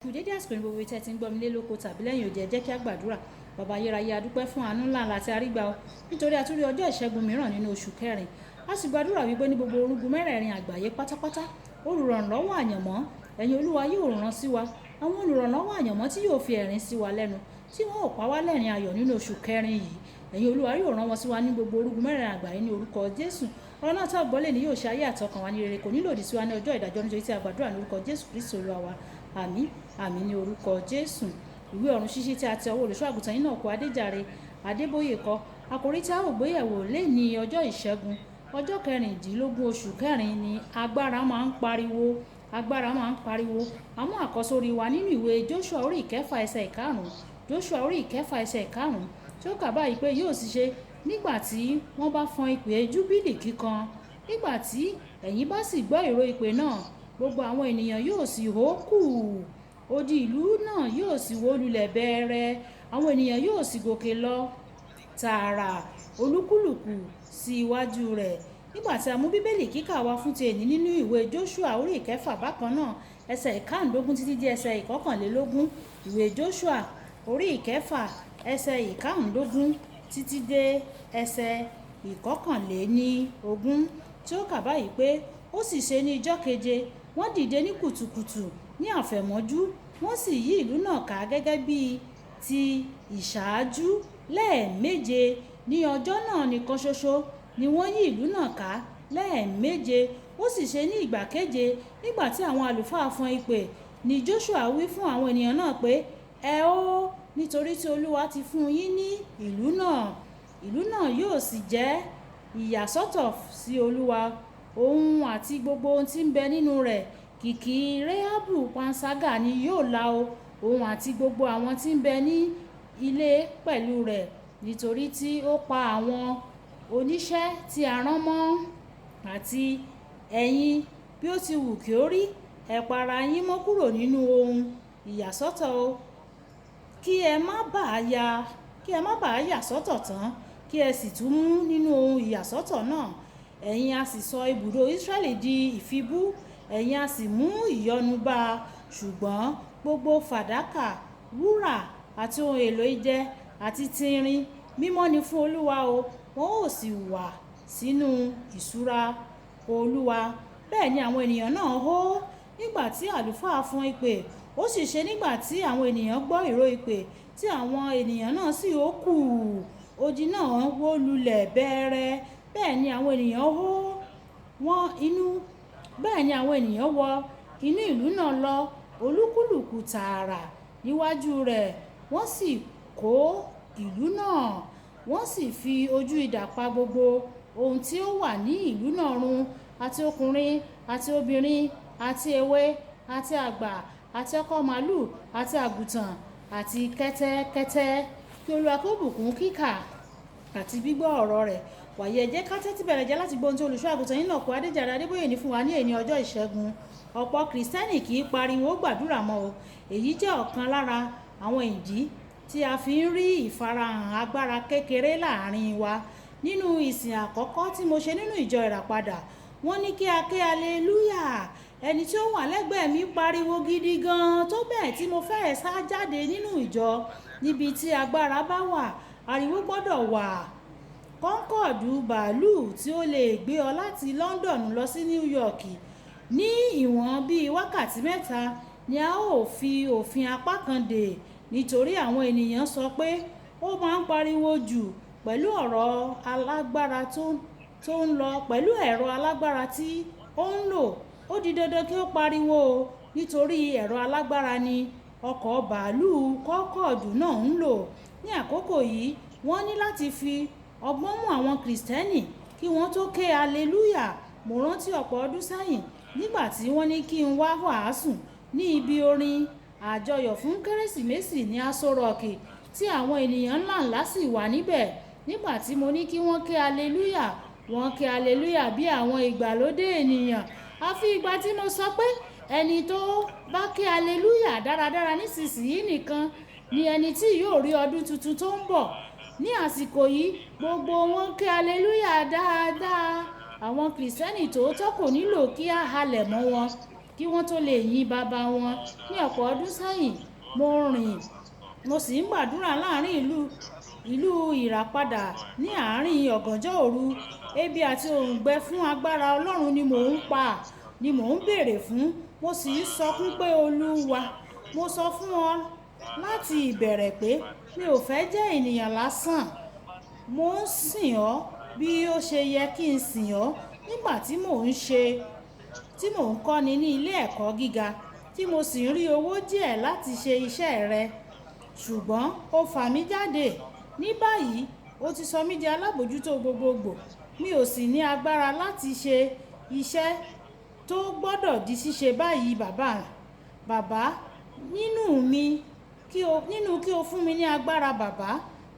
Kù dédé àsìkò ní gbogbo tẹ́ ti ń gbọ́ mi lé lóko tàbí lẹ́yìn òde, ẹ jẹ́ kí a gbàdúrà. Bàbá ayérayé, a dúpẹ́ fún àánú ńlá láti àrígbà o, nítorí a tún rí ọjọ́ ìṣẹ́gun mìíràn nínú oṣù kẹrin. A sì gbàdúrà wípé ní gbogbo orúgun mẹ́rẹ̀ẹ̀rin àgbáyé pátápátá, olùrànlọ́wọ́ àyànmọ́ ẹ̀yin Olúwa yóò rán sí wa. Àwọn olùrànlọ́wọ́ àyànmọ́ tí yóò fi ẹ̀rín sí wa lẹ́nu, tí wọ́n ò pa wá lẹ́rìn ayọ̀ nínú oṣù kẹrin yìí. Ẹ̀yin Olúwa yóò rán wọn sí wa ní gbogbo orúgun mẹ́rẹ̀ẹ̀rin àgbáyé ní orúkọ Jésù. Ọ̀rọ̀ náà tá a gbọ́ lè ní yóò ṣe ayé àtọkàn wa ní rere, kò ní lòdì sí wa ní ọjọ́ ìdájọ́, nítorí tí a gbàdúrà ní orúkọ Jésù Kristi Olúwa wa. Àmín, àmín ní orúkọ Jésù. Ìwé ọ̀run ṣíṣí tí a ti ọwọ́ olùṣọ́ àgùntàn yìí náà kọ Adéjàre Adébóyè kọ. Àkòrí tí a ó gbéyẹ̀wò lé ní ọjọ́ ìṣẹ́gun, ọjọ́ kẹrìndínlógún oṣù kẹrin ni agbára máa ń pariwo. Agbára máa ń pariwo. Àmọ́ àkọ́sórí wa nínú ìwé Jóṣúà orí ìkẹfà ẹsẹ̀ ìkarùn-ún. Jóṣúà orí ìkẹfà ẹsẹ̀ ìkarùn-ún tí ó kà báyìí pé yóò sì ṣe nígbà tí wọ́n bá fọn ìpè júbílì kíkan. Nígbà tí ẹ̀yin bá sì gbọ́ ìró ìpè náà, gbogbo àwọn ènìyàn yóò sì hó kù. Odi ìlú náà yóò sì wó lulẹ̀ bẹ̀rẹ̀. Àwọn ènìyàn yóò sì gòkè lọ tààrà olúkúlùkù sí iwájú rẹ̀. Nígbà tí a mú bíbélì kíkà wá fún ti èní nínú ìwé Jóṣúà orí ìkẹfà bákan náà ẹsẹ̀ ìkarùndógún títí dé ẹsẹ̀ ìkọkànlélógún. Ìwé Jóṣúà orí ìkẹfà ẹsẹ̀ ìkarùndógún títí dé ẹsẹ̀ ìkọkànléníogún tí ó kà báyìí pé ó sì ṣe ní ijọ́ keje, wọ́n dìde ní kùtùkùtù ní àfẹ̀mọ́jú, wọ́n sì yí ìlú náà ká gẹ́gẹ́ bí ti ìṣáájú lẹ́ẹ̀méje. Ní ọjọ́ náà nìkan ṣoṣo ni wọ́n yí ìlú náà ká lẹ́ẹ̀méje. Ó sì ṣe ní ìgbà keje, nígbà tí àwọn àlùfáà fọn ìpè, ni Jóṣúà wí fún àwọn ènìyàn náà pé, ẹ ó, nítorí tí Olúwa ti fún yín ní ìlú náà. Ìlú náà yóò sì jẹ́ ìyàsọ́tọ̀ sí Olúwa, òun àti gbogbo ohun tí ń bẹ nínú rẹ̀. Kìkì Réhábù panṣágà ni yóò là o, òun àti gbogbo àwọn tí ń bẹ ní ilé pẹ̀lú rẹ̀, nítorí tí ó pa àwọn oníṣẹ́ tí a rán mọ́. Àti ẹ̀yin, bí ó ti wù kí ó rí, ẹ pa ara yín mọ́ kúrò nínú ohun ìyàsọ́tọ̀ o, kí ẹ má bàa yà sọ́tọ̀ tán, kí ẹ sì tún mú nínú ohun ìyàsọ́tọ̀ náà. Ẹ̀yin a sì sọ ibùdó Ísírẹ́lì di ìfibú, ẹ̀yin a sì mú ìyọnu bá a. Ṣùgbọ́n gbogbo fàdákà, wúrà àti ohun èlò idẹ àti ti irin mímọ́ ni fún Olúwa o, wọn ó sì wà sínú ìṣúra Olúwa. Bẹ́ẹ̀ ni àwọn ènìyàn náà hó nígbà tí àlùfáà fọn ìpè. Ó sì ṣe nígbà tí àwọn ènìyàn gbọ́ ìró ìpè, tí àwọn ènìyàn náà sì hó kù. Odi náà wó lulẹ̀ bẹ̀rẹ̀. Bẹ́ẹ̀ ni àwọn ènìyàn hó bẹ́ẹ̀ ni àwọn ènìyàn wọ inú ìlú náà lọ olúkúlùkù tààrà níwájú rẹ̀. Wọ́n sì kó ìlú náà, wọ́n sì fi ojú idà pa gbogbo ohun tí ó wà ní ìlú náà run, àti ọkùnrin àti obìnrin àti èwe àti àgbà àti ọkọ màlúù àti àgùntàn àti kẹ́tẹ́kẹ́tẹ́. Kí Olúwa kó bùkún kíkà àti gbígbọ́ ọ̀rọ̀ rẹ̀. Wàyí ẹ jẹ́ ká tẹ́tí bẹ̀rẹ̀ jẹ́ láti gbọ́ ohun tí olùṣọ́ àgùntàn yìí náà kọ Adéjàre Adébóyè ní fún wa ní èní ọjọ́ ìṣẹ́gun. Ọ̀pọ̀ Kìrìsìtẹ́nì kì í pariwo gbàdúrà mọ́ o. Èyí jẹ́ ọ̀kan lára àwọn ìdí tí a fi ń rí ìfarahàn agbára kékeré láàrin wa. Nínú ìsìn àkọ́kọ́ tí mo ṣe nínú ìjọ ìràpadà, wọ́n ní kí a ké aleluya. Ẹni tí ó wà lẹ́gbẹ̀ẹ́ mi pariwo gidi gan tó bẹ́ẹ̀ tí mo fẹ́rẹ̀ sá jáde nínú ìjọ. Níbi tí agbára bá wà, ariwo gbọ́dọ̀ wà. Kọ́ńkọ̀dù bàálù tí ó lè gbé ọ láti London lọ sí New York ní ìwọ̀n bíi wákàtí 3 ni a ó fi òfin apá kan dè, nítorí àwọn ènìyàn sọ pé ó máa ń pariwo jù pẹ̀lú ẹ̀rọ alágbára tí ó ń lò. Ó di dandan kí ó pariwo o, nítorí ẹ̀rọ alágbára ni ọkọ̀ bàálù kọ́ńkọ̀dù náà ń lò. Ní àkókò yìí, wọ́n ní láti fi ọgbọ́n mú àwọn Kìrìsìtẹ́nì kí wọ́n tó ké aleluya. Mo rántí ọ̀pọ̀ ọdún sẹ́yìn nígbà tí wọ́n ní kí n wá wàásù ní ibi orin àjọyọ̀ fún Kérésìmesì ní Aso Rock, tí àwọn ènìyàn ńláńlá sì wà níbẹ̀. Nígbà tí mo ní kí wọ́n ké aleluya, wọ́n ké aleluya bí àwọn ìgbàlódé ènìyàn. Àfi ìgbà tí mo sọ pé ẹni tó bá ké aleluya dáradára nísinsìnyí nìkan ni ẹni tí yóò rí ọdún tuntun tó ń bọ̀. Ní àsìkò yìí, gbogbo wọn ké aleluya dáadáa. Àwọn Kìrìsìtẹ́nì tòótọ́ kò nílò kí a halẹ̀ mọ́ wọn. kí wọ́n tó lè yin bàbá wọn. Ní ọ̀pọ̀ ọdún sẹ́yìn mo sì ń gbàdúrà láàrin ìlú ìràpadà ní àárín ọ̀gànjọ́ òru. Ebi àti òǹgbẹ fún agbára Ọlọ́run ni mò ń béèrè fún. Mo sì ń sọkún pé Olúwa, mo sọ fún ọ láti ìbẹ̀rẹ̀ pé mi ò fẹ́ jẹ́ ènìyàn lásán. Mo ń sìn ọ́ bí ó ṣe yẹ kí n sìn ọ́ nígbà tí mò ń kọ́ni ní ilé ẹ̀kọ́ gíga tí mo sì ń rí owó díẹ̀ láti ṣe iṣẹ́ rẹ. Ṣùgbọ́n ó fà mí jáde. Ní báyìí ó ti sọ mí di alábòójútó gbogbogbò. Mi ò sì ní agbára láti ṣe iṣẹ́ tó gbọ́dọ̀ di ṣíṣe báyìí. Bàbá, nínú kí o fún mi ní agbára bàbá,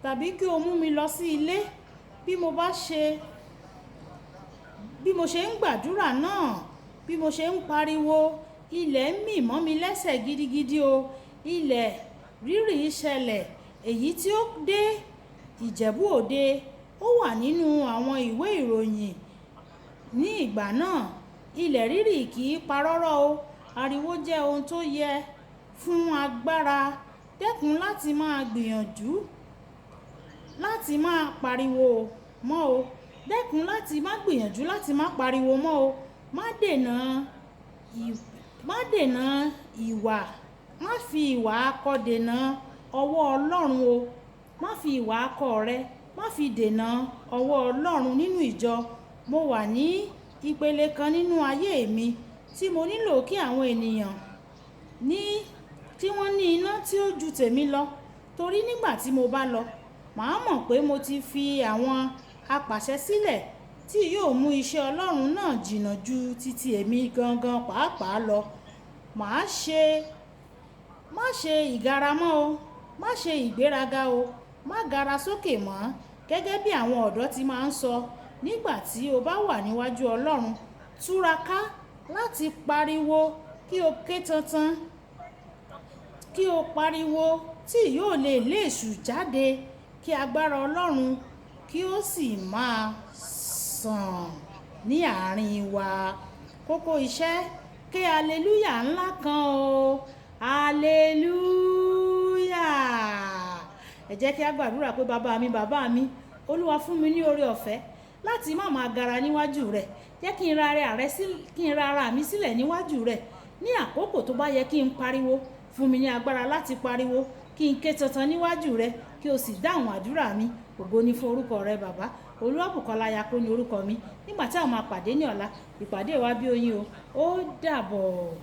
tàbí kí o mú mi lọ sí ilé bí mo ṣe ń gbàdúrà náà, bí mo ṣe ń pariwo, ilẹ̀ ń mì mọ́ mi lẹ́sẹ̀ gidigidi o. Ilẹ̀ rírì ṣẹlẹ̀ èyí tí ó dé Ìjẹ̀bú Òde. Ó wà nínú àwọn ìwé ìròyìn ní ìgbà náà. Ilẹ̀ rírì kì í parọ́rọ́ o. Ariwo jẹ́ ohun tó yẹ fún agbára. Dẹ́kun láti máa gbìyànjú láti máa pariwo mọ́ o. Dẹ́kun láti má gbìyànjú láti má pariwo mọ́ o. Má dènà ìwà. Má fi ìwà akọ dènà ọwọ́ Ọlọ́run o. Má fi ìwà akọ rẹ, má fi dènà ọwọ́ Ọlọ́run nínú ìjọ. Mo wà ní ìpele kan nínú ayé mi tí mo nílò kí àwọn ènìyàn tí wọ́n ní iná tí ó ju tèmi lọ. Torí nígbà tí mo bá lọ, màá mọ̀ pé mo ti fi àwọn apàṣẹ sílẹ̀ tí yóò mú iṣẹ́ Ọlọ́run náà jìnnà ju titi èmi gangan pàápàá lọ. Má ṣe ìgara mọ́ o. Má ṣe ìgbéraga o. Má gara sókè mọ́. Gẹ́gẹ́ bí àwọn ọ̀dọ́ ti máa ń sọ, nígbà tí o bá wà níwájú Ọlọ́run, túraká láti pariwo kí o ké tantan, kí o pariwo tí yóò lè lé èṣù jáde, kí agbára Ọlọ́run kí ó sì máa sàn ní àárín wa. Kókó iṣẹ́: ké hallelujah ńlá kan o. Hallelujah. Ẹ jẹ́ kí a gbàdúrà pé bàbá mi, Olúwa fún mi ní oore ọ̀fẹ́ láti má máa gara níwájú rẹ̀. Jẹ́ kí n ra ara mi sílẹ̀ níwájú rẹ̀. Ní àkókò tó bá yẹ kí n pariwo, fún mi ní agbára láti pariwo, kí n ké tantan níwájú rẹ̀, kí o sì dáhùn àdúrà mi. Ògo ni fún orúkọ rẹ bàbá. Olúwabùkọ́lá Ayako ni orúkọ mi. Nígbà tí a máa pàdé ní ọ̀la, ìpàdé wa bí oyin o. Ó dàbọ̀.